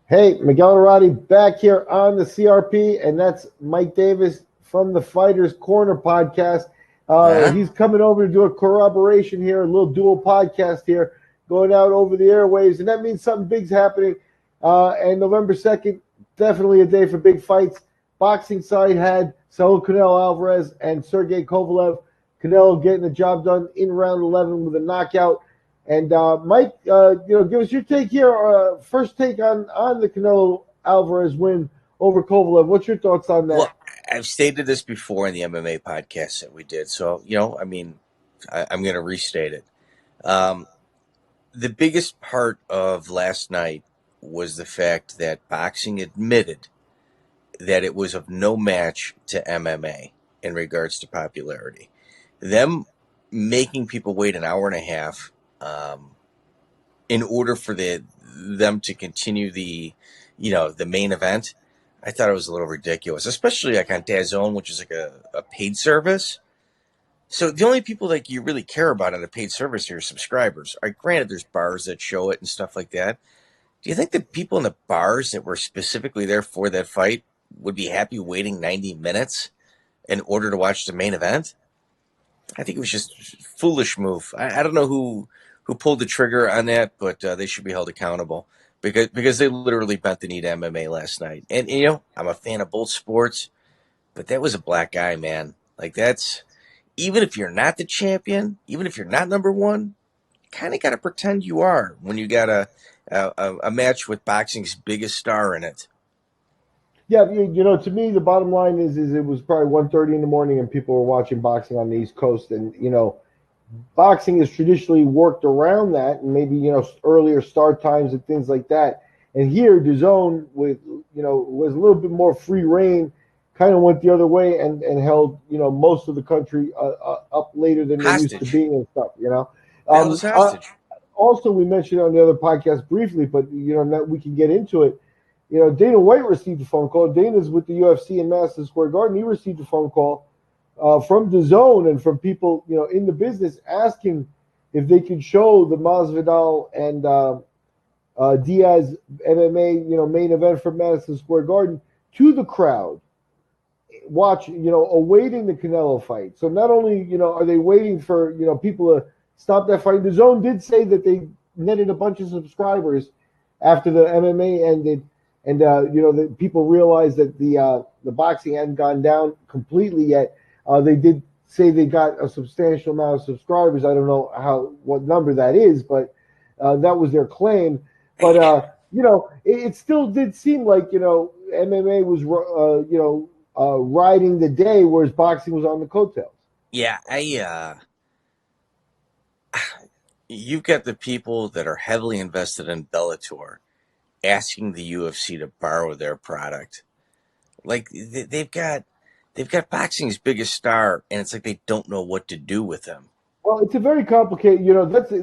Hey, Miguel Iturrate back here on the CRP, and that's Mike Davis from the Fighters Corner podcast. Huh? He's coming over to do a corroboration here, a little dual podcast here, going out over the airwaves, and that means something big's happening. And November 2nd, definitely a day for big fights. Boxing side had Saul Canelo Alvarez and Sergey Kovalev. Canelo getting the job done in round 11 with a knockout. And Mike, give us your take here. First take on the Canelo Alvarez win over Kovalev. What's your thoughts on that? Well, I've stated this before in the MMA podcast that we did. So, I'm going to restate it. The biggest part of last night was the fact that boxing admitted that it was of no match to MMA in regards to popularity. Them making people wait an hour and a half in order for them to continue the main event. I thought it was a little ridiculous, especially like on DAZN, which is like a paid service. So the only people that you really care about on a paid service are your subscribers. Granted, there's bars that show it and stuff like that. Do you think the people in the bars that were specifically there for that fight would be happy waiting 90 minutes in order to watch the main event? I think it was just a foolish move. I don't know who pulled the trigger on that, but they should be held accountable because they literally bent the knee to MMA last night. And I'm a fan of both sports, but that was a black eye, man. Like that's even if you're not the champion, even if you're not number one, you kind of got to pretend you are when you got a match with boxing's biggest star in it. Yeah, to me, the bottom line is it was probably 1:30 in the morning, and people were watching boxing on the East Coast, and boxing has traditionally worked around that, and maybe earlier start times and things like that. And here, the zone with was a little bit more free reign, kind of went the other way and held most of the country up later than they used to Hostage. be and stuff. That was hostage. Also, we mentioned on the other podcast briefly, but we can get into it. Dana White received a phone call. Dana's with the UFC in Madison Square Garden. He received a phone call from the zone and from people, in the business asking if they could show the Masvidal and Diaz MMA, main event from Madison Square Garden to the crowd, awaiting the Canelo fight. So not only, are they waiting for, people to stop that fight. The zone did say that they netted a bunch of subscribers after the MMA ended. And the people realized that the boxing hadn't gone down completely yet. They did say they got a substantial amount of subscribers. I don't know what number that is, but that was their claim. But it still did seem like MMA was riding the day, whereas boxing was on the coattails. Yeah, you've got the people that are heavily invested in Bellator asking the UFC to borrow their product. Like they've got boxing's biggest star, and it's like they don't know what to do with him. Well, it's a very complicated.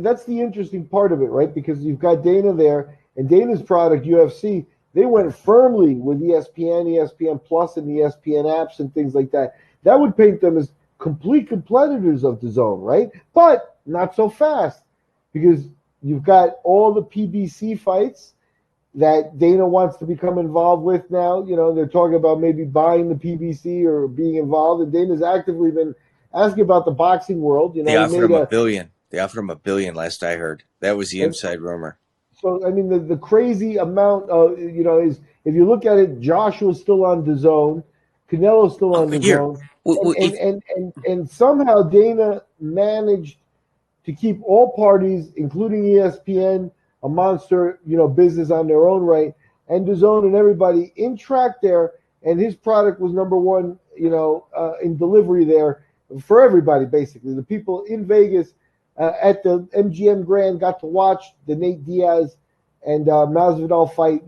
That's the interesting part of it, right? Because you've got Dana there, and Dana's product, UFC, they went firmly with ESPN, ESPN Plus, and ESPN apps and things like that. That would paint them as complete competitors of the zone, right? But not so fast, because you've got all the PBC fights that Dana wants to become involved with now. They're talking about maybe buying the PBC or being involved, and Dana's actively been asking about the boxing world. They offered him $1 billion. They offered him $1 billion last I heard. That was the inside rumor. So I mean, the crazy amount of is if you look at it, Joshua's still on the zone, Canelo's still on the zone, and somehow Dana managed to keep all parties, including ESPN, a monster, business on their own right, and DAZN and everybody in track there, and his product was number one, in delivery there for everybody, basically. The people in Vegas at the MGM Grand got to watch the Nate Diaz and Masvidal fight,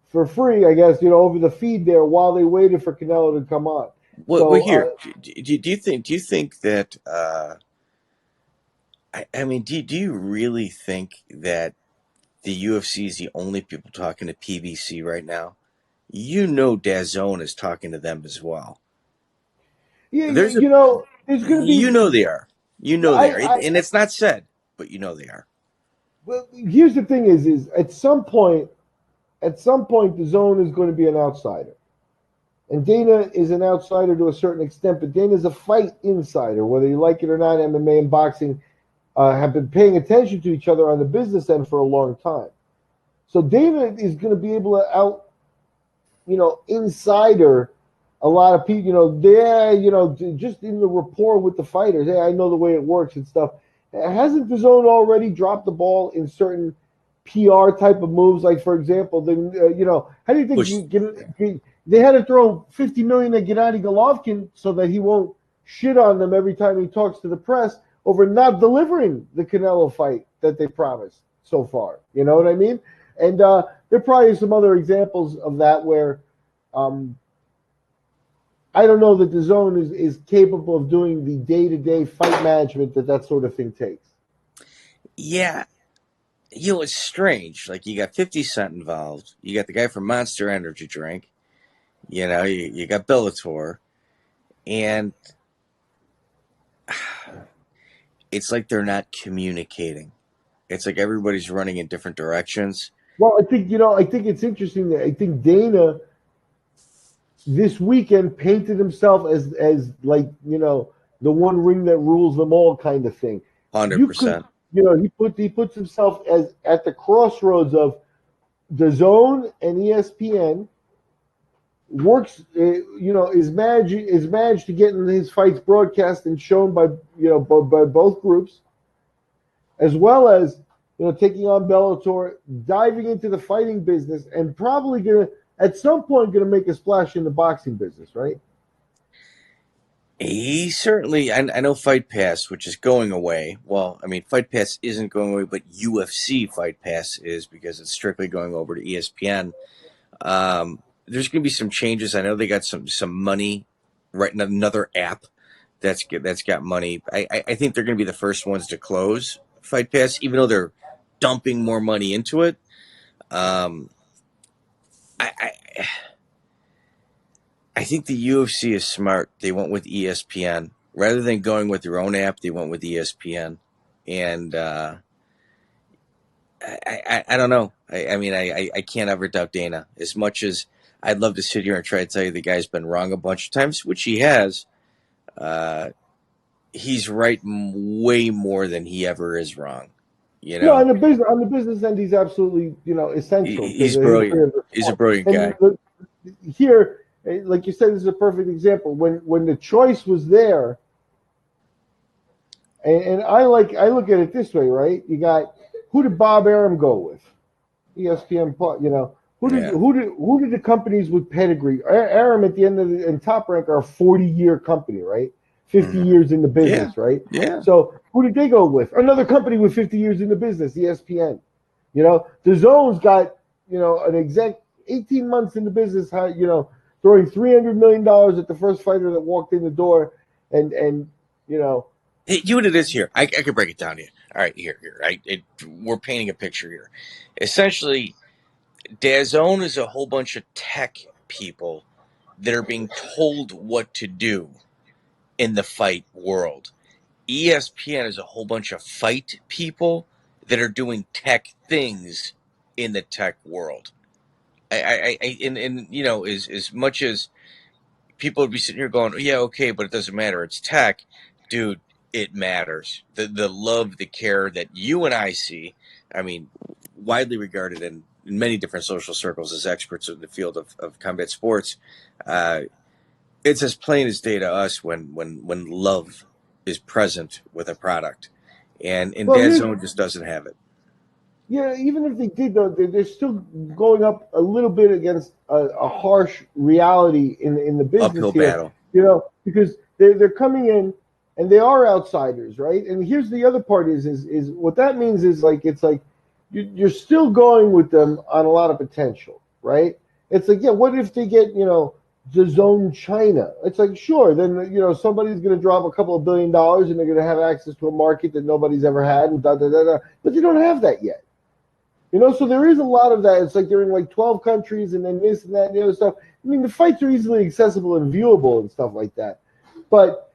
for free, I guess, over the feed there while they waited for Canelo to come on. Well, here, do you think that? Do you really think that the UFC is the only people talking to PBC right now? DAZN is talking to them as well. Yeah, there's going to be. They are. They are. And it's not said, but they are. Well, here's the thing: is at some point, at some point the zone is going to be an outsider. And Dana is an outsider to a certain extent, but Dana's a fight insider, whether you like it or not. MMA and boxing have been paying attention to each other on the business end for a long time. So Dana is going to be able to insider a lot of people, just in the rapport with the fighters. Hey, I know the way it works and stuff. Hasn't the zone already dropped the ball in certain PR type of moves? Like, for example, how do you think they had to throw $50 million at Gennady Golovkin so that he won't shit on them every time he talks to the press over not delivering the Canelo fight that they promised so far. You know what I mean? And there probably are some other examples of that where I don't know that the zone is capable of doing the day-to-day fight management that sort of thing takes. Yeah. It's strange. Like, you got 50 Cent involved. You got the guy from Monster Energy Drink. You got Bellator. And it's like they're not communicating. It's like everybody's running in different directions. Well, I think it's interesting that I think Dana this weekend painted himself as like, the one ring that rules them all kind of thing. 100%. He puts himself as at the crossroads of the zone and ESPN. Works, is managed to get in his fights broadcast and shown by both groups, as well as taking on Bellator, diving into the fighting business, and probably at some point going to make a splash in the boxing business, right? He certainly, I know Fight Pass, which is going away. Well, I mean, Fight Pass isn't going away, but UFC Fight Pass is, because it's strictly going over to ESPN. There's going to be some changes. I know they got some money, right? Another app that's got money. I think they're going to be the first ones to close Fight Pass, even though they're dumping more money into it. I think the UFC is smart. They went with ESPN rather than going with their own app. They went with ESPN, and I don't know. I can't ever doubt Dana. As much as I'd love to sit here and try to tell you the guy's been wrong a bunch of times, which he has, he's right way more than he ever is wrong. No, on the business end, he's absolutely essential. He's brilliant. He's a brilliant guy. Here, like you said, this is a perfect example. When the choice was there, and I look at it this way, right? You got, who did Bob Arum go with? ESPN Plus, who did the companies with pedigree? Arum at the end of and Top Rank are a 40-year company, right? 50 years in the business, right? Yeah. So who did they go with? Another company with 50 years in the business, ESPN. The Zone's got, an exec 18 months in the business, throwing $300 million at the first fighter that walked in the door, and Hey, what it is here, I can break it down to you. All right, here. We're painting a picture here. Essentially, DAZN is a whole bunch of tech people that are being told what to do in the fight world. ESPN is a whole bunch of fight people that are doing tech things in the tech world. As much as people would be sitting here going, yeah, okay, but it doesn't matter. It's tech, dude. It matters. The love, the care that you and I see. I mean, widely regarded in many different social circles as experts in the field of combat sports. It's as plain as day to us when love is present with a product, and DAZN just doesn't have it. Yeah, even if they did, though, they're still going up a little bit against a harsh reality in the business uphill here, battle. because they're coming in and they are outsiders, right? And here's the other part is what that means is it's like you're still going with them on a lot of potential, right? It's like, yeah, what if they get the Zone China? It's like, sure, then somebody's going to drop a couple of $1 billion and they're going to have access to a market that nobody's ever had, and but they don't have that yet. So there is a lot of that. It's like they're in like 12 countries and then this and that and the other stuff. I mean, the fights are easily accessible and viewable and stuff like that. But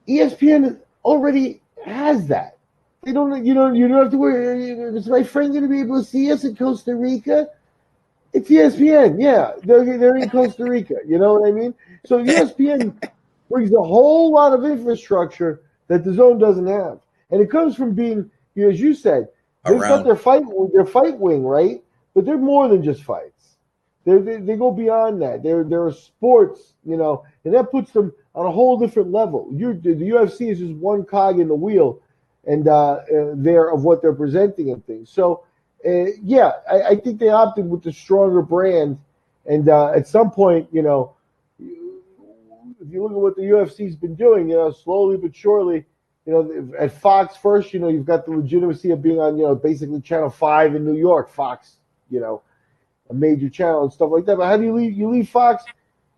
ESPN already has that. They don't, you don't have to worry. Is my friend going to be able to see us in Costa Rica? It's ESPN, yeah. They're in Costa Rica. You know what I mean? So ESPN brings a whole lot of infrastructure that the Zone doesn't have, and it comes from being, as you said, they've got their fight wing, right? But they're more than just fights. They go beyond that. They're a sports, and that puts them on a whole different level. The UFC is just one cog in the wheel, and there of what they're presenting and things. So. I think they opted with the stronger brand, and at some point, if you look at what the UFC's been doing, slowly but surely, at Fox first, you've got the legitimacy of being on, basically Channel 5 in New York, Fox, a major channel and stuff like that. But how do you leave? You leave Fox,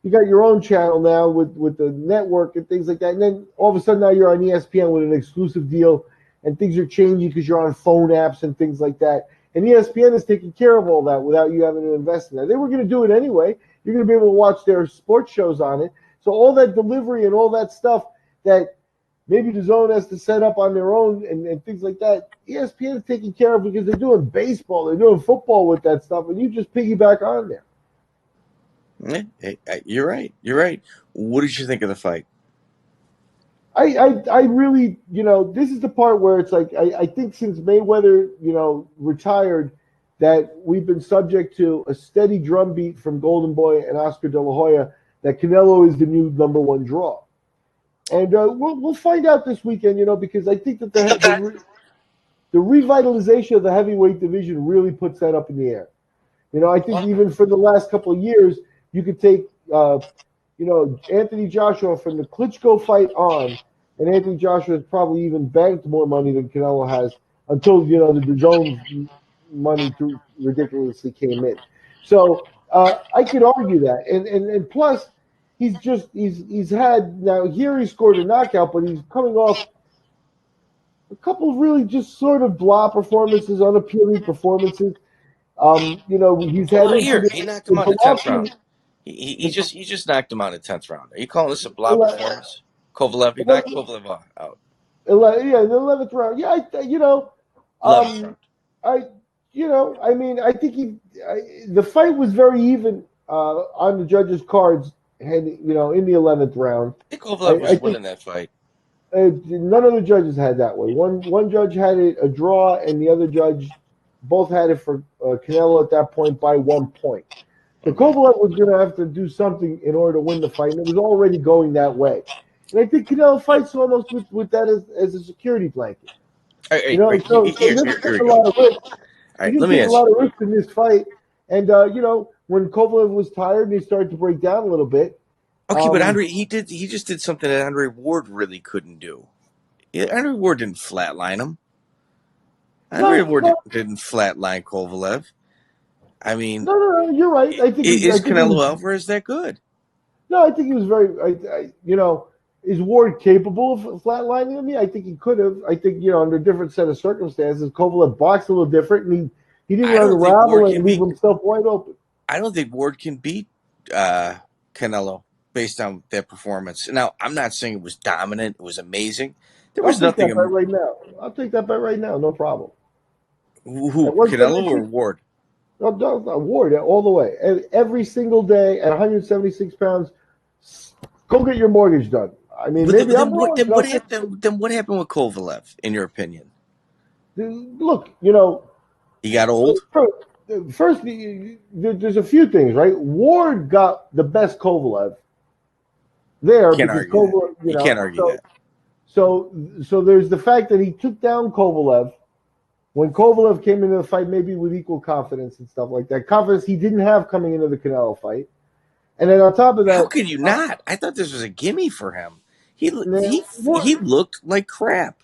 you got your own channel now with the network and things like that, and then all of a sudden now you're on ESPN with an exclusive deal, and things are changing because you're on phone apps and things like that. And ESPN is taking care of all that without you having to invest in that. They were going to do it anyway. You're going to be able to watch their sports shows on it. So all that delivery and all that stuff that maybe the Zone has to set up on their own and things like that, ESPN is taking care of because they're doing baseball, they're doing football with that stuff, and you just piggyback on there. You're right. You're right. What did you think of the fight? I really, this is the part where it's like, I think since Mayweather, retired, that we've been subject to a steady drumbeat from Golden Boy and Oscar De La Hoya that Canelo is the new number one draw. And we'll find out this weekend, because I think that the revitalization of the heavyweight division really puts that up in the air. I think even for the last couple of years, you could take Anthony Joshua from the Klitschko fight on, and Anthony Joshua has probably even banked more money than Canelo has until the Zone money ridiculously came in. So I could argue that, and plus he's had now here he scored a knockout, but he's coming off a couple of really just sort of blah performances, unappealing performances. He's had he knocked him out in the 10th round. He just knocked him out in the 10th round. Are you calling this a blah performance? Kovalev, he knocked Kovalev out. In the 11th round. Yeah, 11th round. I think the fight was very even on the judges' cards, and in the 11th round. I think Kovalev was winning that fight. None of the judges had that way. One judge had it a draw, and the other judge both had it for Canelo at that point by 1 point. So Kovalev was going to have to do something in order to win the fight, and it was already going that way. And I think Canelo fights almost with that as a security blanket. He doesn't take a lot of risks. He didn't take a lot of risks in this fight. And, when Kovalev was tired and he started to break down a little bit. Okay, but Andre, he just did something that Andre Ward really couldn't do. Andre Ward didn't flatline him. Andre Ward didn't flatline Kovalev. I mean, no, you're right. I think is Canelo Alvarez that good? No, I think he was very. Is Ward capable of flatlining him? Yeah, I think he could have. I think under a different set of circumstances, Kovalev boxed a little different, and he didn't unravel and leave himself wide open. I don't think Ward can beat Canelo based on that performance. Now, I'm not saying it was dominant; it was amazing. There was nothing. That bet right now. I'll take that bet right now. No problem. Who Canelo or Ward? No, Ward all the way. Every single day at 176 pounds. Go get your mortgage done. I mean, maybe I'm wrong. Then what happened with Kovalev, in your opinion? Look, he got old. First, there's a few things, right? Ward got the best Kovalev there because Kovalev, you can't argue that. So there's the fact that he took down Kovalev when Kovalev came into the fight, maybe with equal confidence and stuff like that. Confidence he didn't have coming into the Canelo fight. And then on top of that, how could you not? I thought this was a gimme for him. He looked like crap.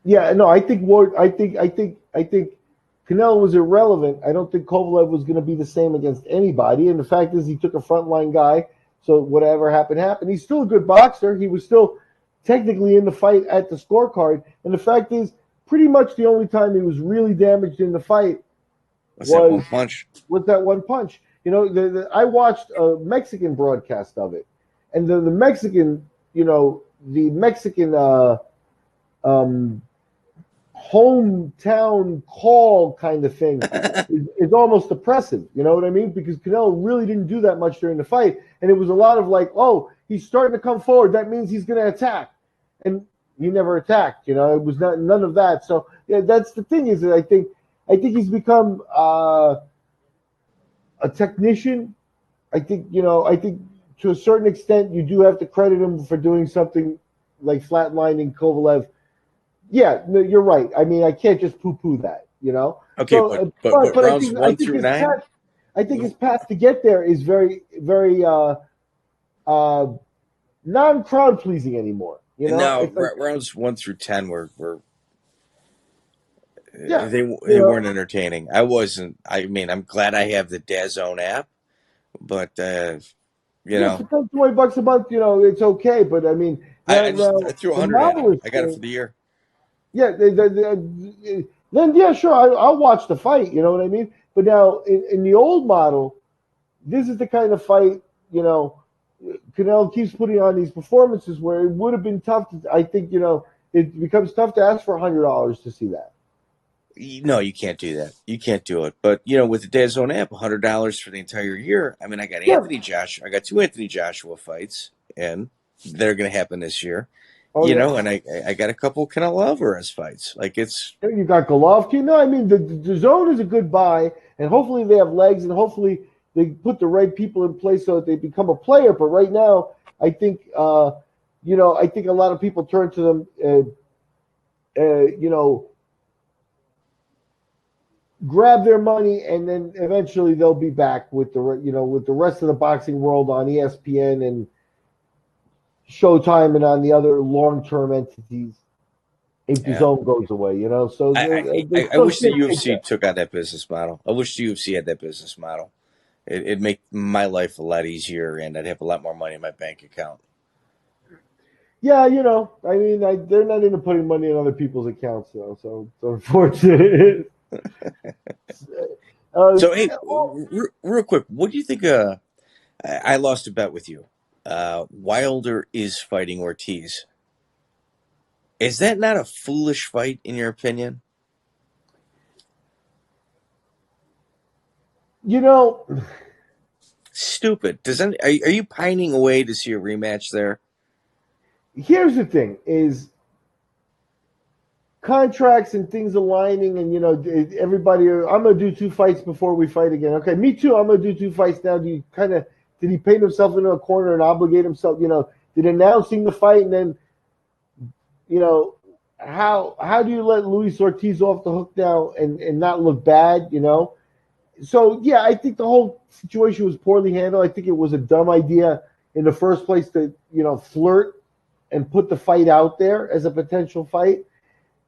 Yeah, no, I think Ward. I think Canelo was irrelevant. I don't think Kovalev was going to be the same against anybody. And the fact is, he took a frontline guy, so whatever happened, happened. He's still a good boxer. He was still technically in the fight at the scorecard. And the fact is, pretty much the only time he was really damaged in the fight was that one punch. I watched a Mexican broadcast of it, and the Mexican hometown call kind of thing is almost oppressive. You know what I mean? Because Canelo really didn't do that much during the fight, and it was a lot of like, oh, he's starting to come forward. That means he's going to attack, and he never attacked. You know, it was none of that. So yeah, that's the thing. Is that I think he's become a technician. I think to a certain extent you do have to credit him for doing something like flatlining Kovalev. Yeah, no, you're right. I mean, I can't just poo-poo that, you know. Okay, so, but rounds I 1 think through 9. his path to get there is very, very non-crowd pleasing anymore. You know, No, rounds 1 through 10 were yeah, they weren't entertaining. I wasn't. I mean, I'm glad I have the DAZN app, but you know, for $20 a month, you know, it's okay. But I mean, I threw 100 at it. I got it for the year. Yeah, then yeah, sure, I'll watch the fight. You know what I mean? But now in the old model, this is the kind of fight, you know, Canelo keeps putting on these performances where it would have been tough. I think, you know, it becomes tough to ask for $100 to see that. No, you can't do that. You can't do it. But you know, with the DAZN app, $100 for the entire year. I mean, I got I got 2 Anthony Joshua fights, and they're going to happen this year. Oh, you know, and I got a couple Canelo Alvarez fights. Like you got Golovkin. No, I mean the zone is a good buy, and hopefully they have legs, and hopefully they put the right people in place so that they become a player. But right now, I think you know, I think a lot of people turn to them, you know, grab their money, and then eventually they'll be back with the rest of the boxing world on ESPN and Showtime and on the other long-term entities. If the zone goes away, you know. So I wish the UFC took on that business model. I wish the UFC had that business model. It'd make my life a lot easier, and I'd have a lot more money in my bank account. Yeah, you know, I mean, they're not into putting money in other people's accounts, though, so it's unfortunate. So, hey, real quick, what do you think? I lost a bet with you. Wilder is fighting Ortiz. Is that not a foolish fight, in your opinion? You know, stupid. Are you pining away to see a rematch there? Here's the thing: is contracts and things aligning, and you know, everybody. I'm gonna do 2 fights before we fight again. Okay, me too. I'm gonna do 2 fights now. Did he paint himself into a corner and obligate himself? You know, did announcing the fight and then, you know, how do you let Luis Ortiz off the hook now and not look bad? You know, so yeah, I think the whole situation was poorly handled. I think it was a dumb idea in the first place to, you know, flirt and put the fight out there as a potential fight.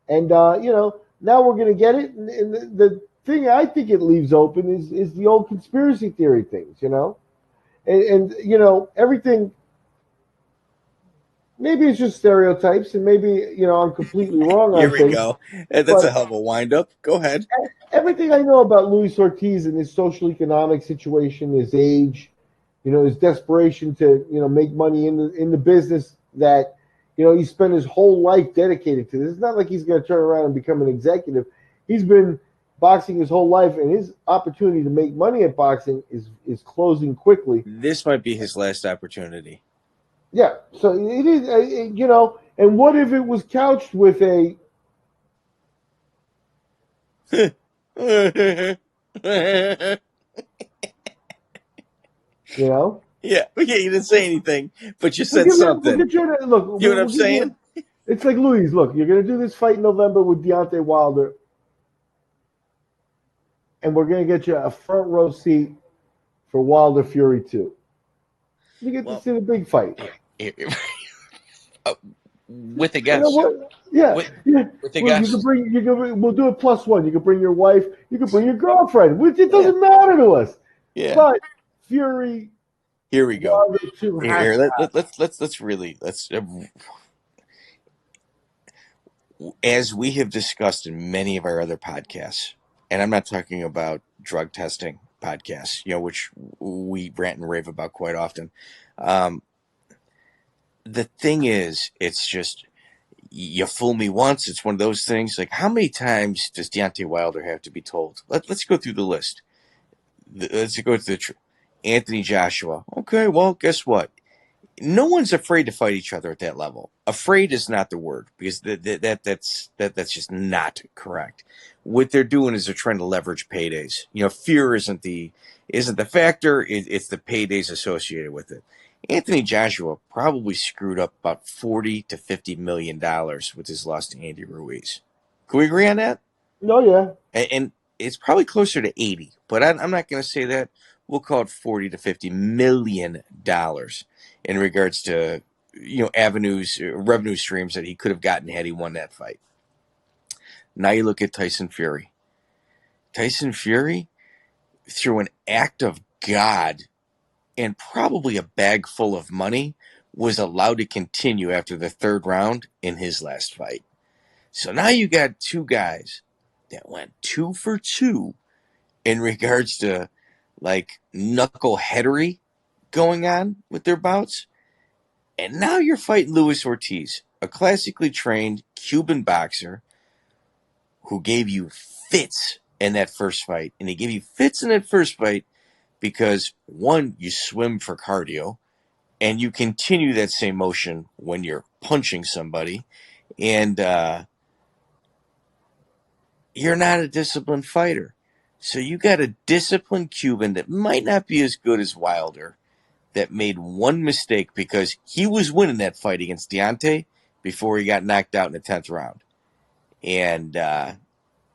And, you know, now we're going to get it. And the thing I think it leaves open is the old conspiracy theory things, you know. And you know, everything, maybe it's just stereotypes, and maybe, you know, I'm completely wrong on things. Here we go. That's a hell of a wind-up. Go ahead. Everything I know about Luis Ortiz and his social economic situation, his age, you know, his desperation to, you know, make money in the business that, you know, he spent his whole life dedicated to this. It's not like he's going to turn around and become an executive. He's been boxing his whole life, and his opportunity to make money at boxing is closing quickly. This might be his last opportunity. Yeah, so it is, you know, and what if it was couched with a you know? Yeah, you didn't say anything, but you said something. Look, you know what I'm saying? It's like, Louis, look, you're going to do this fight in November with Deontay Wilder, and we're going to get you a front row seat for Wilder Fury 2. You get to see the big fight. With a guest. You know, yeah. With a guest. We'll do it +1. You can bring your wife. You can bring your girlfriend. It doesn't matter to us. Yeah. But Fury. Here we go. Let's really as we have discussed in many of our other podcasts, and I'm not talking about drug testing podcasts, you know, which we rant and rave about quite often. The thing is, it's just, you fool me once. It's one of those things. Like, how many times does Deontay Wilder have to be told? Let's go through the list. Let's go to Anthony Joshua. Okay, well, guess what? No one's afraid to fight each other at that level. Afraid is not the word, because that's just not correct. What they're doing is they're trying to leverage paydays. Fear isn't the factor. It's the paydays associated with it. Anthony Joshua probably screwed up about $40 to $50 million with his loss to Andy Ruiz. Can we agree on that? No, yeah. And it's probably closer to 80, but I'm not going to say that. We'll call it $40 to $50 million in regards to avenues, revenue streams that he could have gotten had he won that fight. Now you look at Tyson Fury. Tyson Fury, through an act of God and probably a bag full of money, was allowed to continue after the third round in his last fight. So now you got two guys that went 2 for 2 in regards to like knuckleheadery going on with their bouts. And now you're fighting Luis Ortiz, a classically trained Cuban boxer who gave you fits in that first fight. And he gave you fits in that first fight because, one, you swim for cardio, and you continue that same motion when you're punching somebody. And you're not a disciplined fighter. So you got a disciplined Cuban that might not be as good as Wilder, that made one mistake because he was winning that fight against Deontay before he got knocked out in the 10th round. And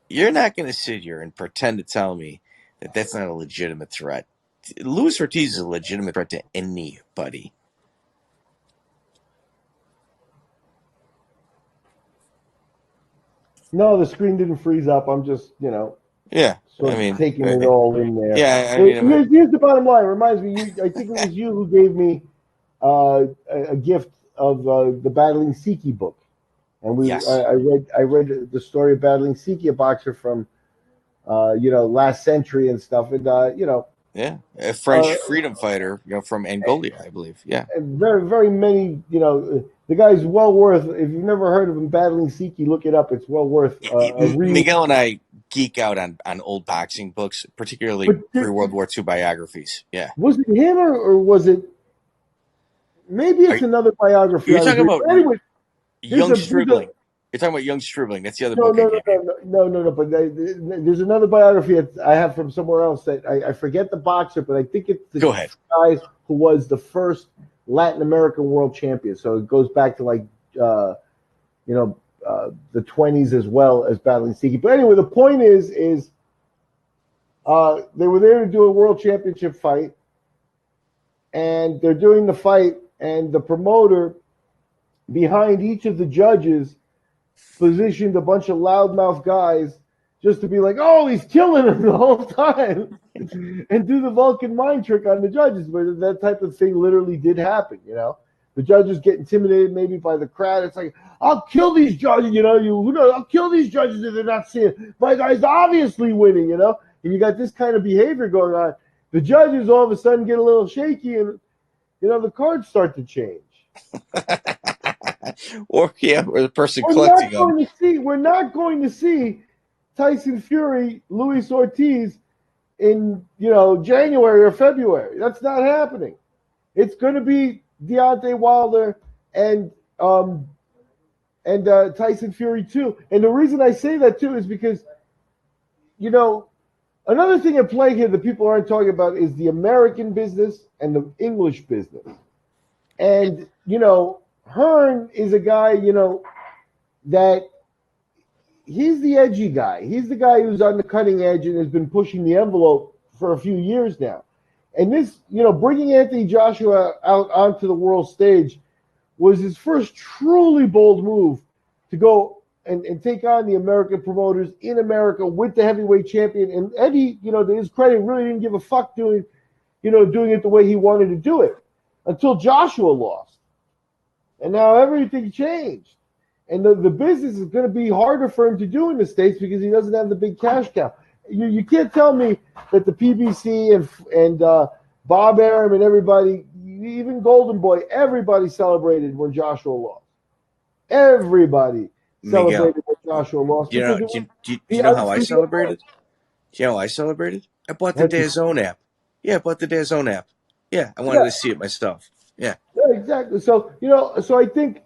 you're not going to sit here and pretend to tell me that that's not a legitimate threat. Luis Ortiz is a legitimate threat to anybody. No, the screen didn't freeze up. I'm just, taking it all in there. Yeah, here's the bottom line. It reminds me, I think it was you who gave me a gift of the Battling Siki book, and yes. I read the story of Battling Siki, a boxer from last century and stuff, and a French freedom fighter, from Angola, I believe. Yeah, and very, very many, the guy's well worth. If you've never heard of him, Battling Siki, look it up. It's well worth a read. Miguel and I geek out on old boxing books, particularly pre-World War II biographies. Yeah. Was it him or was it? Maybe it's another biography. You're talking about Young Stribling. You're talking about Young Stribling. That's the other book. No. But there's another biography I have from somewhere else that I forget the boxer, but I think it's the guy who was the first Latin American world champion. So it goes back to like, the 20s as well as Battling Siki. But anyway, the point is they were there to do a world championship fight, and they're doing the fight, and the promoter behind each of the judges positioned a bunch of loudmouth guys just to be like, oh, he's killing him the whole time, and do the Vulcan mind trick on the judges. But that type of thing literally did happen, The judges get intimidated maybe by the crowd. It's like, I'll kill these judges, I'll kill these judges if they're not seeing it. My guy's obviously winning, And you got this kind of behavior going on. The judges all of a sudden get a little shaky, and, the cards start to change. or the person collecting them. We're not going to see Tyson Fury, Luis Ortiz in, January or February. That's not happening. It's going to be Deontay Wilder and Tyson Fury too. And the reason I say that too is because, another thing at play here that people aren't talking about is the American business and the English business. And, Hearn is a guy, that he's the edgy guy. He's the guy who's on the cutting edge and has been pushing the envelope for a few years now. And this, bringing Anthony Joshua out onto the world stage was his first truly bold move to go and take on the American promoters in America with the heavyweight champion. And Eddie, to his credit, really didn't give a fuck doing it the way he wanted to do it until Joshua lost. And now everything changed. And the business is going to be harder for him to do in the States because he doesn't have the big cash cow. You can't tell me that the PBC and Bob Arum and everybody, even Golden Boy, everybody celebrated when Joshua lost. Everybody Miguel, celebrated when Joshua lost do you know? because it was Do the you know how I unseen celebrated? Do you know how I celebrated? I bought the event. DAZN app. Yeah, I bought the DAZN app. Yeah, I wanted Yeah, to see it myself. Yeah. yeah, exactly. So so I think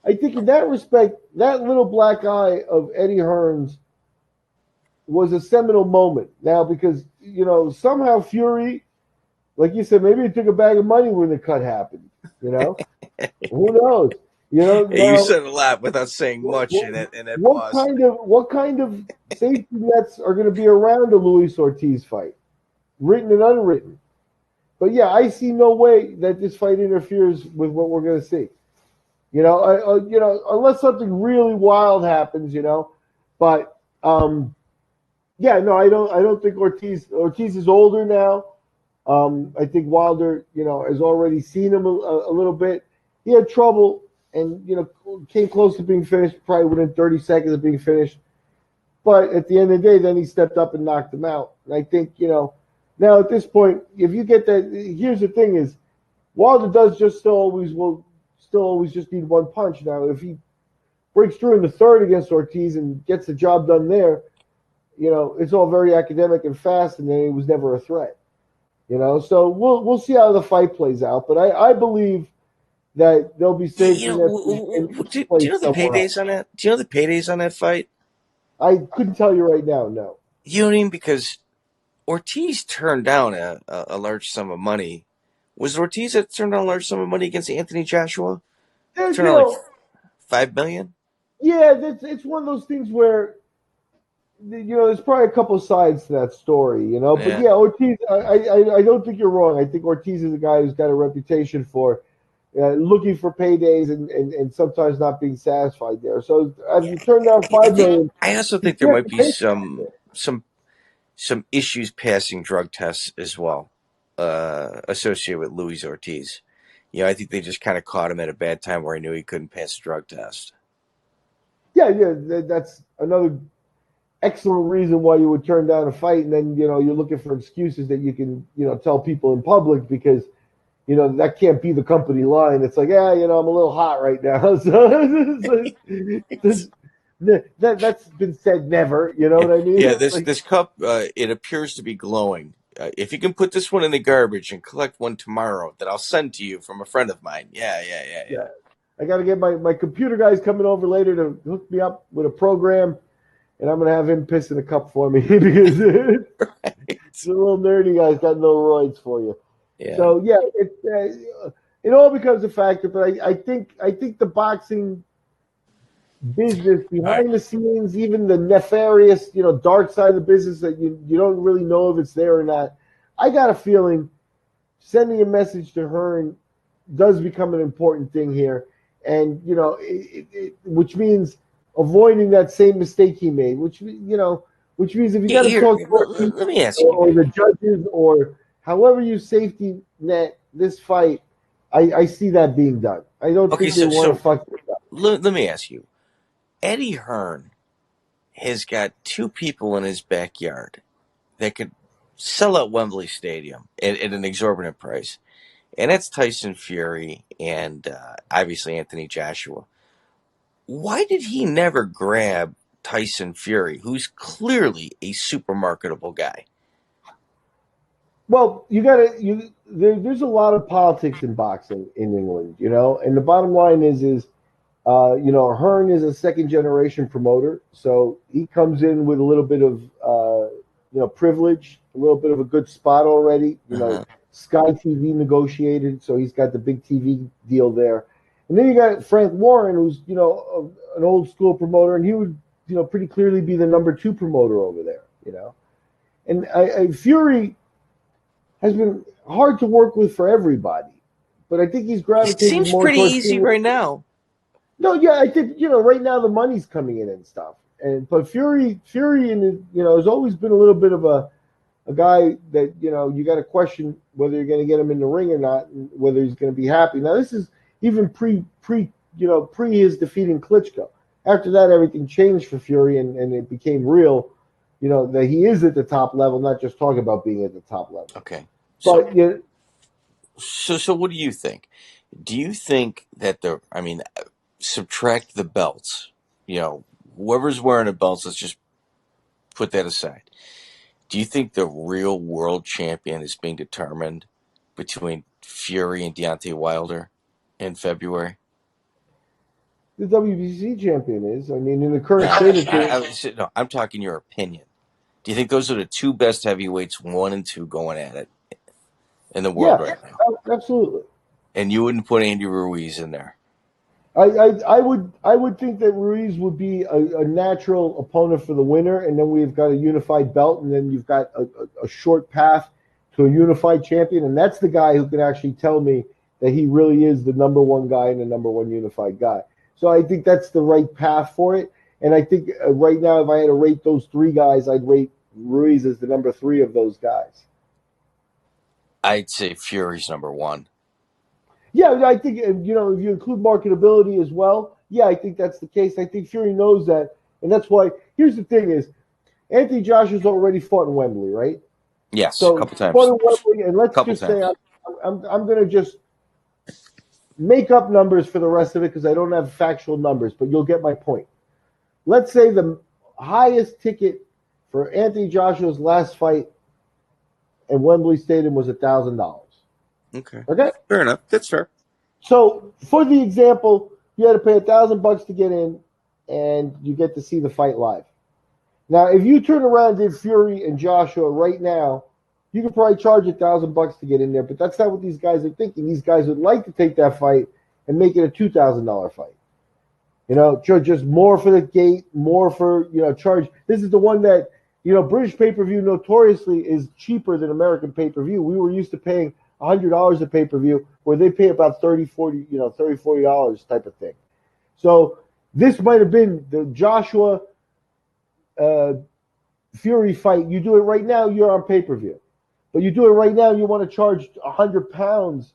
in that respect, that little black eye of Eddie Hearn's was a seminal moment. Now, because somehow Fury, like you said, maybe he took a bag of money when the cut happened. Who knows? Hey, you Now said a lot without saying much in that what pause. kind of safety nets are going to be around a Luis Ortiz fight, written and unwritten? But yeah, I see no way that this fight interferes with what we're going to see. Unless something really wild happens. But yeah, no, I don't think Ortiz is older now. I think Wilder, has already seen him a little bit. He had trouble and, came close to being finished, probably within 30 seconds of being finished. But at the end of the day, then he stepped up and knocked him out. And I think, now at this point, if you get that, here's the thing is, Wilder does just still always just need one punch. Now, if he breaks through in the third against Ortiz and gets the job done there, it's all very academic and fast, and then he was never a threat. So we'll see how the fight plays out. But I believe that there'll be safety nets in Do you place know the somewhere else. paydays on that? Do you know the paydays on that fight? I couldn't tell you right now. No. You know what I mean? Because Ortiz turned down a large sum of money. Was it Ortiz that turned down a large sum of money against Anthony Joshua? There's, Turned down like $5 million. yeah, it's one of those things where there's probably a couple of sides to that story, But Yeah. yeah, Ortiz, I don't think you're wrong. I think Ortiz is a guy who's got a reputation for looking for paydays and sometimes not being satisfied there. So if you turn down $5 million, I also you think there can't might be pay. some issues passing drug tests as well, associated with Luis Ortiz. I think they just kind of caught him at a bad time where he knew he couldn't pass a drug test. Yeah, that's another excellent reason why you would turn down a fight, and then you're looking for excuses that you can tell people in public because that can't be the company line. It's like, I'm a little hot right now, so that's been said never. You know what I mean? Yeah, this cup it appears to be glowing. If you can put this one in the garbage and collect one tomorrow that I'll send to you from a friend of mine. Yeah. I got to get my computer guys coming over later to hook me up with a program, and I'm gonna have him piss in a cup for me because the little nerdy guy's got no roids for you. Yeah. So yeah, it all becomes a factor. But I think the boxing business behind the scenes, even the nefarious, dark side of the business that you don't really know if it's there or not. I got a feeling sending a message to Hearn does become an important thing here, and which means avoiding that same mistake he made. Which means if you got to talk to let me ask you, or the judges or however you safety net this fight, I see that being done. I don't think they want to fuck it up. Let me ask you. Eddie Hearn has got two people in his backyard that could sell out Wembley Stadium at an exorbitant price. And that's Tyson Fury and obviously Anthony Joshua. Why did he never grab Tyson Fury, who's clearly a super marketable guy? Well, there's a lot of politics in boxing in England, and the bottom line is Hearn is a second generation promoter, so he comes in with a little bit of privilege, a little bit of a good spot already. Sky TV negotiated, so he's got the big TV deal there. And then you got Frank Warren, who's an old school promoter, and he would pretty clearly be the number 2 promoter over there. And Fury has been hard to work with for everybody, but I think he's gravitating It seems more pretty towards easy right now. No, yeah, I think right now the money's coming in and stuff, but Fury, has always been a little bit of a guy that you got to question whether you're going to get him in the ring or not, and whether he's going to be happy. Now this is even pre his defeating Klitschko. After that, everything changed for Fury, and it became real, that he is at the top level, not just talking about being at the top level. Okay, but so what do you think? Do you think that subtract the belts, whoever's wearing the belts, let's just put that aside. Do you think the real world champion is being determined between Fury and Deontay Wilder in February? The WBC champion is. I mean, in the current state of things. No, I'm talking your opinion. Do you think those are the two best heavyweights, 1 and 2, going at it in the world right now? Absolutely. And you wouldn't put Andy Ruiz in there? I would think that Ruiz would be a natural opponent for the winner, and then we've got a unified belt, and then you've got a short path to a unified champion, and that's the guy who can actually tell me that he really is the number one guy and the number one unified guy. So I think that's the right path for it. And I think right now, if I had to rate those three guys, I'd rate Ruiz as the number 3 of those guys. I'd say Fury's number 1. Yeah, I think, if you include marketability as well, yeah, I think that's the case. I think Fury knows that. And that's why, here's the thing is, Anthony Joshua's already fought in Wembley, right? Yes, so a couple times. Fought in Wembley, and let's just say I'm going to just make up numbers for the rest of it because I don't have factual numbers, but you'll get my point. Let's say the highest ticket for Anthony Joshua's last fight in Wembley Stadium was $1,000. Okay. Okay. Fair enough. That's fair. So for the example, you had to pay $1,000 to get in, and you get to see the fight live. Now, if you turn around and did Fury and Joshua right now, you could probably charge $1,000 to get in there, but that's not what these guys are thinking. These guys would like to take that fight and make it a $2,000 fight. Just more for the gate, more for, charge. This is the one that, British pay-per-view notoriously is cheaper than American pay-per-view. We were used to paying $100 a pay-per-view, where they pay about $30, $40 type of thing. So this might have been the Joshua Fury fight. You do it right now, you're on pay-per-view. But you do it right now, you want to charge £100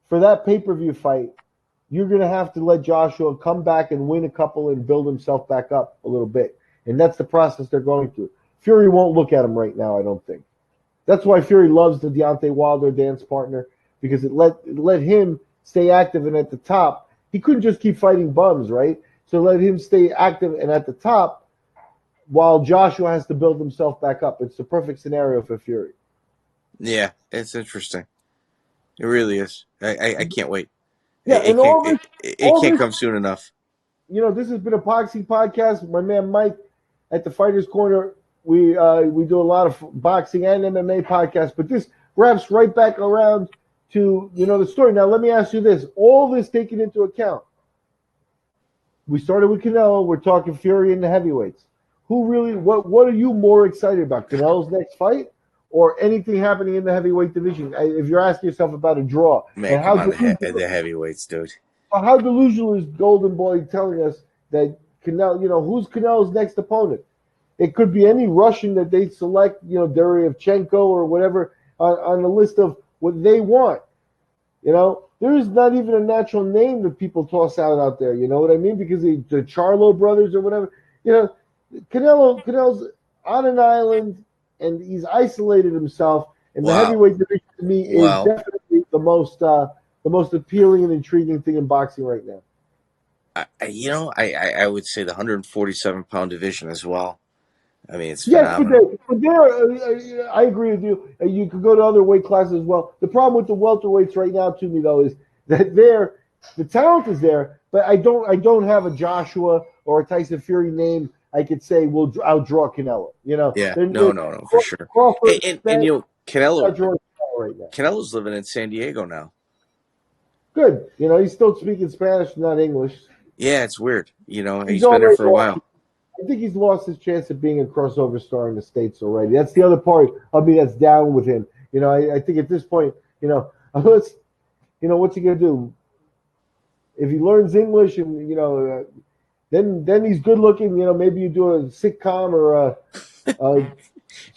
for that pay-per-view fight. You're going to have to let Joshua come back and win a couple and build himself back up a little bit. And that's the process they're going through. Fury won't look at him right now, I don't think. That's why Fury loves the Deontay Wilder dance partner, because it let him stay active and at the top. He couldn't just keep fighting bums, right? So let him stay active and at the top while Joshua has to build himself back up. It's the perfect scenario for Fury. Yeah, it's interesting. It really is. I can't wait. Yeah, it can't come soon enough. This has been a boxing podcast. My man Mike at the Fighters Corner. We do a lot of boxing and MMA podcasts, but this wraps right back around to the story. Now let me ask you this: all this taken into account, we started with Canelo. We're talking Fury and the heavyweights. What are you more excited about? Canelo's next fight, or anything happening in the heavyweight division? If you're asking yourself about a draw, man, come on, the heavyweights, dude. How delusional is Golden Boy telling us that Canelo? Who's Canelo's next opponent? It could be any Russian that they select, Deryevchenko or whatever on the list of what they want. There is not even a natural name that people toss out there. You know what I mean? Because the Charlo brothers or whatever. Canelo's on an island and he's isolated himself. And the heavyweight division to me is definitely the most appealing and intriguing thing in boxing right now. I would say the 147-pound division as well. I mean, it's phenomenal. Yes, but there, I agree with you. You could go to other weight classes as well. The problem with the welterweights right now, to me, though, is that the talent is there, but I don't have a Joshua or a Tyson Fury name I could say will outdraw Canelo. Yeah, no, for sure. Crawford, and Canelo's living in San Diego now. Good. He's still speaking Spanish, not English. Yeah, it's weird. He's been there for a while. I think he's lost his chance of being a crossover star in the States already. That's the other part of me that's down with him. I think at this point, what's he gonna do? If he learns English and then he's good looking. Maybe you do a sitcom or a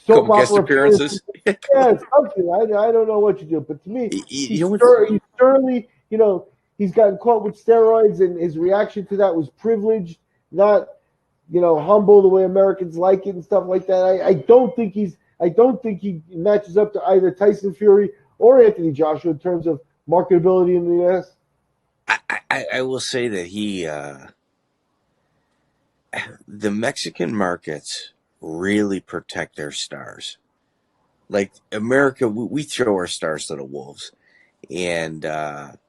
soap opera guest appearances. Yeah, it's something. I don't know what you do, but to me, he's sternly. He's gotten caught with steroids, and his reaction to that was privileged, not humble the way Americans like it and stuff like that. I don't think he matches up to either Tyson Fury or Anthony Joshua in terms of marketability in the U.S. I will say that the Mexican markets really protect their stars. Like America, we throw our stars to the wolves, and the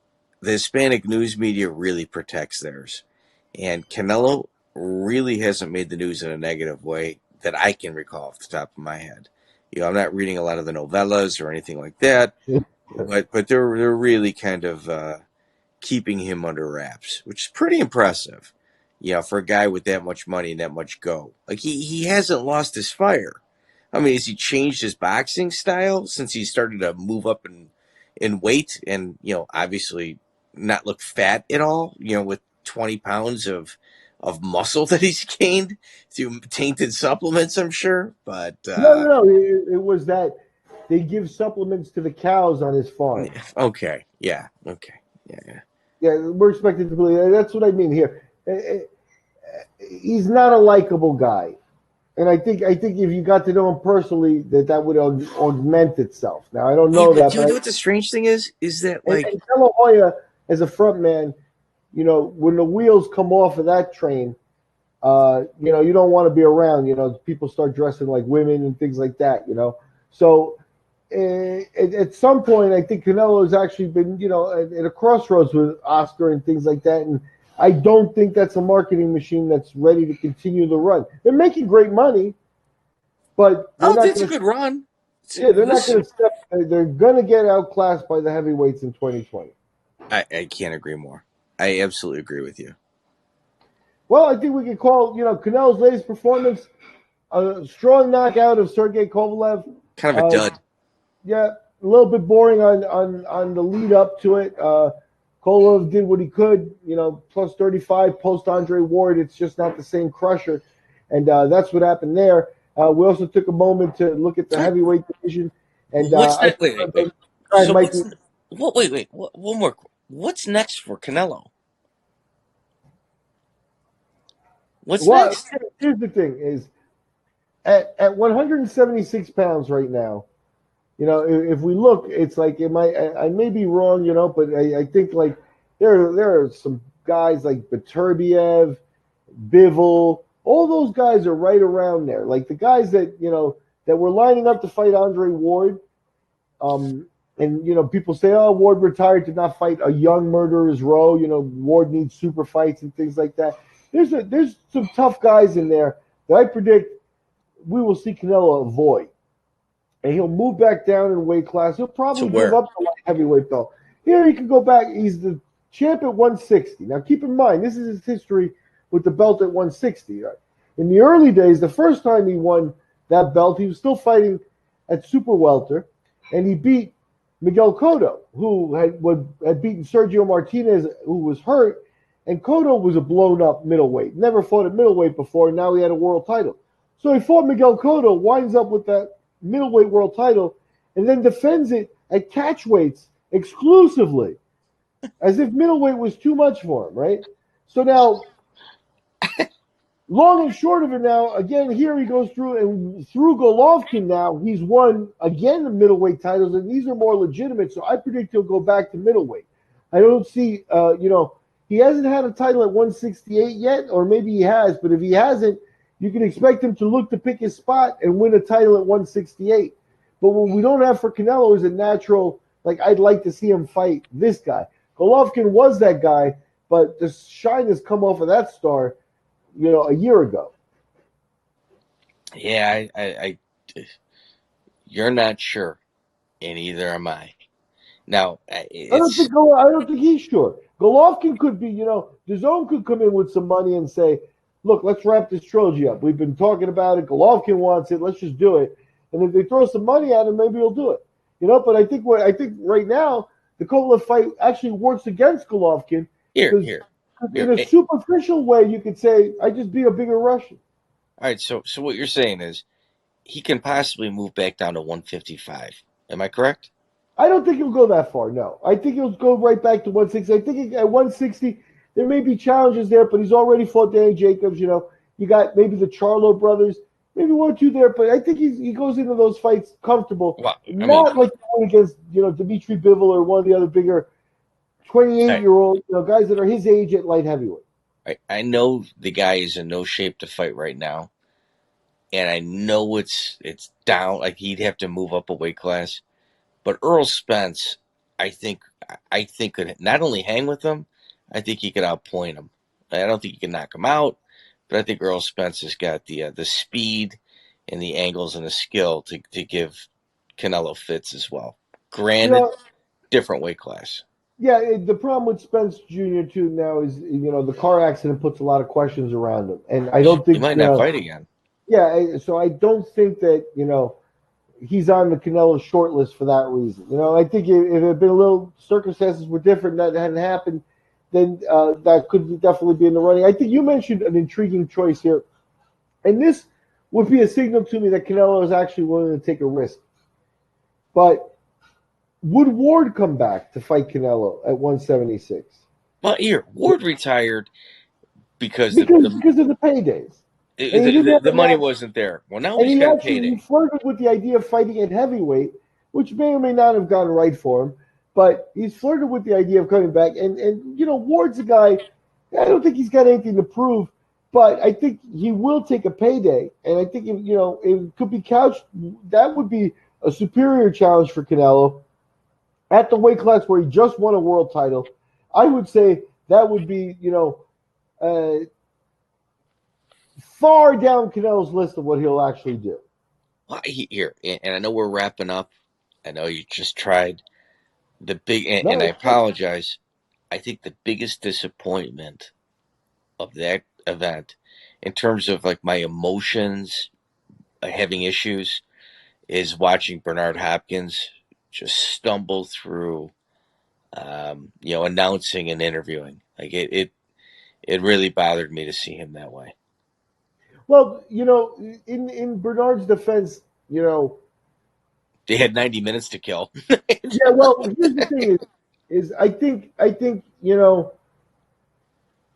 Hispanic news media really protects theirs. And Canelo really hasn't made the news in a negative way that I can recall off the top of my head. I'm not reading a lot of the novellas or anything like that, but they're really kind of keeping him under wraps, which is pretty impressive. For a guy with that much money and that much go. Like he hasn't lost his fire. I mean, has he changed his boxing style since he started to move up in weight and, obviously not look fat at all, with 20 pounds of muscle that he's gained through tainted supplements, I'm sure. But no. It was that they give supplements to the cows on his farm. Okay. Yeah. Okay. Yeah. Yeah, we're expected to believe. That's what I mean here. He's not a likable guy. And I think if you got to know him personally, that would augment itself. Now I don't know that. Do you know what the strange thing is that like and De La Hoya as a front man, when the wheels come off of that train, you don't want to be around. People start dressing like women and things like that. So at some point, I think Canelo's actually been at a crossroads with Oscar and things like that, and I don't think that's a marketing machine that's ready to continue the run. They're making great money, but it's a good run. They're not going to step. They're going to get outclassed by the heavyweights in 2020. I can't agree more. I absolutely agree with you. Well, I think we could call Canelo's latest performance a strong knockout of Sergey Kovalev. Kind of a dud. Yeah, a little bit boring on the lead up to it. Kovalev did what he could, plus 35 post Andre Ward. It's just not the same crusher. And that's what happened there. We also took a moment to look at the heavyweight division. And wait. One more. What's next for Canelo? What's next? Here's the thing: is at 176 pounds right now. If we look, it's like I may be wrong, but I think like there are some guys like Beterbiev, Bivol, all those guys are right around there. Like the guys that that were lining up to fight Andre Ward. And people say, oh, Ward retired to not fight a young murderer's row. Ward needs super fights and things like that. There's some tough guys in there that I predict we will see Canelo avoid. And he'll move back down in weight class. He'll probably give up the light heavyweight belt. Here he can go back. He's the champ at 160. Now keep in mind, this is his history with the belt at 160. Right? In the early days, the first time he won that belt, he was still fighting at super welter, and he beat Miguel Cotto, who had beaten Sergio Martinez, who was hurt, and Cotto was a blown-up middleweight. Never fought at middleweight before, and now he had a world title. So he fought Miguel Cotto, winds up with that middleweight world title, and then defends it at catchweights exclusively, as if middleweight was too much for him, right? So now, long and short of it now, again, here he goes through, and through Golovkin now, he's won, again, the middleweight titles, and these are more legitimate, so I predict he'll go back to middleweight. I don't see, he hasn't had a title at 168 yet, or maybe he has, but if he hasn't, you can expect him to look to pick his spot and win a title at 168. But what we don't have for Canelo is a natural, like, I'd like to see him fight this guy. Golovkin was that guy, but the shine has come off of that star, a year ago. Yeah, I you're not sure, and either am I. Now, I don't think he's sure. Golovkin could be, DAZN could come in with some money and say, look, let's wrap this trilogy up. We've been talking about it. Golovkin wants it. Let's just do it. And if they throw some money at him, maybe he'll do it. But I think right now the Kovalev fight actually works against Golovkin. Here. In a superficial way, you could say, I just beat a bigger Russian. All right, so what you're saying is he can possibly move back down to 155. Am I correct? I don't think he'll go that far, no. I think he'll go right back to 160. I think at 160, there may be challenges there, but he's already fought Danny Jacobs. You got maybe the Charlo brothers, maybe one or two there, but I think he goes into those fights comfortable. Well, not like the one against Dmitry Bivol or one of the other bigger 28-year-old, guys that are his age at light heavyweight. I know the guy is in no shape to fight right now, and I know it's down. Like, he'd have to move up a weight class. But Earl Spence, I think could not only hang with him, I think he could outpoint him. I don't think he can knock him out, but I think Earl Spence has got the speed and the angles and the skill to give Canelo fits as well. Granted, different weight class. Yeah, the problem with Spence Jr. too now is the car accident puts a lot of questions around him, and I don't think he might not fight again. Yeah, so I don't think that he's on the Canelo short list for that reason. I think if it had been a little circumstances were different, that hadn't happened, then that could definitely be in the running. I think you mentioned an intriguing choice here, and this would be a signal to me that Canelo is actually willing to take a risk. But would Ward come back to fight Canelo at 176? Well, Ward retired because of the paydays. The money wasn't there. Well, now he's got a payday. He flirted with the idea of fighting at heavyweight, which may or may not have gone right for him. But he's flirted with the idea of coming back. And Ward's a guy, I don't think he's got anything to prove, but I think he will take a payday. And I think, it could be couched. That would be a superior challenge for Canelo at the weight class where he just won a world title. I would say that would be, far down Canelo's list of what he'll actually do. Well, and I know we're wrapping up. I know you just tried the big, and I apologize. I think the biggest disappointment of that event, in terms of like my emotions, having issues, is watching Bernard Hopkins just stumble through, announcing and interviewing. Like it really bothered me to see him that way. Well, in Bernard's defense, they had 90 minutes to kill. Yeah, well, here's the thing is I think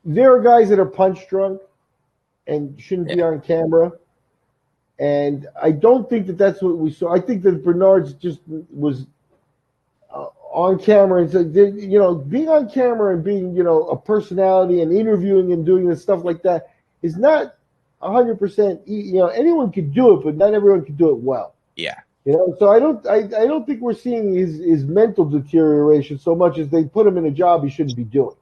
there are guys that are punch drunk and shouldn't be on camera. And I don't think that that's what we saw. I think that Bernard's just was on camera. And so, being on camera and being, a personality and interviewing and doing this stuff like that is not 100%. Anyone could do it, but not everyone could do it well. Yeah. So I don't think we're seeing his mental deterioration so much as they put him in a job he shouldn't be doing.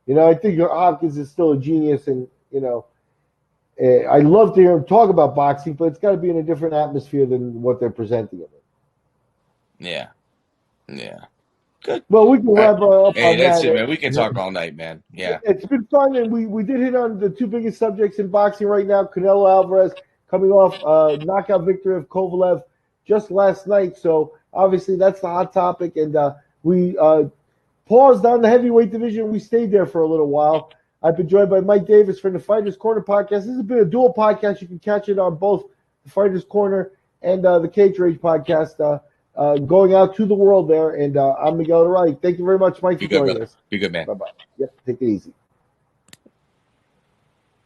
I think Hopkins is still a genius, and I love to hear him talk about boxing, but it's got to be in a different atmosphere than what they're presenting him in. Yeah. Good. Well, we can wrap up on that. That's it, man. We can talk all night, man. Yeah. It's been fun, and we did hit on the two biggest subjects in boxing right now. Canelo Alvarez coming off knockout victory of Kovalev just last night. So, obviously, that's the hot topic, and we paused on the heavyweight division. We stayed there for a little while. I've been joined by Mike Davis from the Fighters Corner podcast. This has been a dual podcast. You can catch it on both the Fighters Corner and the Cage Rage podcast. Going out to the world there, and I'm Miguel Iturrate. Thank you very much, Mike, for joining us. Be good, man. Bye-bye. Yep, take it easy.